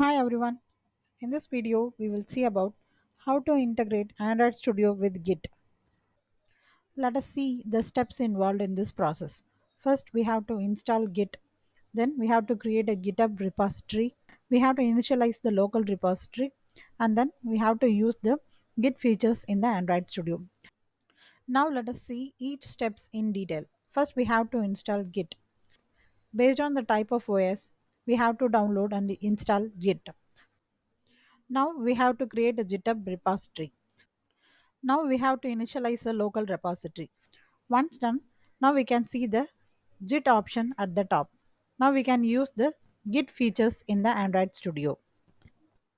Hi everyone. In this video, we will see about how to integrate Android Studio with Git. Let us see the steps involved in this process. First, we have to install Git. Then we have to create a GitHub repository. We have to initialize the local repository and then we have to use the Git features in the Android Studio. Now let us see each steps in detail. First, we have to install Git. Based on the type of OS, we have to download and install Git. Now we have to create a GitHub repository. Now we have to initialize a local repository. Once done, now we can see the Git option at the top. Now we can use the Git features in the Android Studio.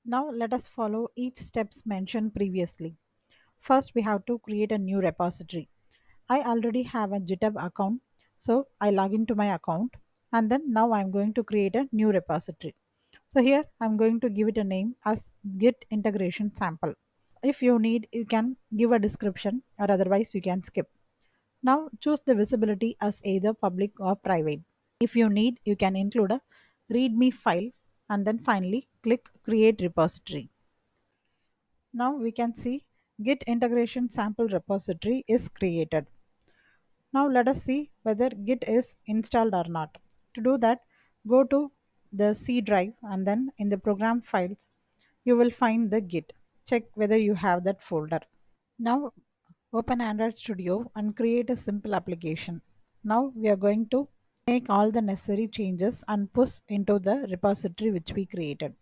Now let us follow each steps mentioned previously. First we have to create a new repository. I already have a GitHub account, so I log into my account and then now I'm going to create a new repository. So here I'm going to give it a name as Git integration sample. If you need, you can give a description or otherwise you can skip. Now choose the visibility as either public or private. If you need, you can include a README file and then finally click create repository. Now we can see Git integration sample repository is created. Now let us see whether Git is installed or not. To do that, go to the C drive and then in the program files, you will find the Git. Check whether you have that folder. Now open Android Studio and create a simple application. Now we are going to make all the necessary changes and push into the repository which we created.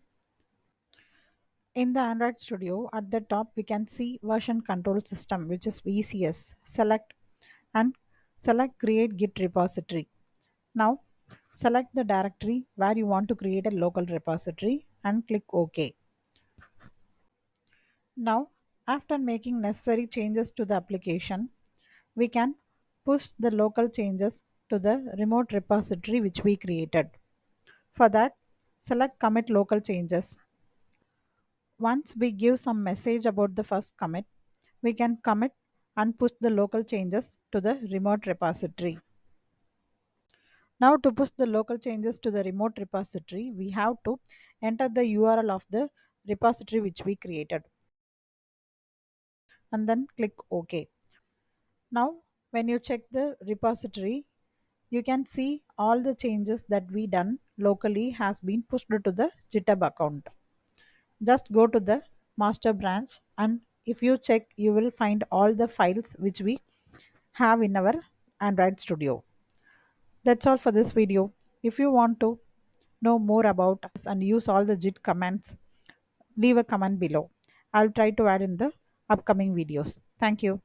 In the Android Studio at the top we can see version control system which is VCS. Select and select create Git repository. Now select the directory where you want to create a local repository and click OK. Now, after making necessary changes to the application, we can push the local changes to the remote repository which we created. For that, select commit local changes. Once we give some message about the first commit, we can commit and push the local changes to the remote repository. Now to push the local changes to the remote repository, we have to enter the URL of the repository which we created and then click OK. Now, when you check the repository, you can see all the changes that we done locally has been pushed to the GitHub account. Just go to the master branch and if you check, you will find all the files which we have in our Android Studio. That's all for this video. If you want to know more about us and use all the Git commands, leave a comment below. I'll try to add in the upcoming videos. Thank you.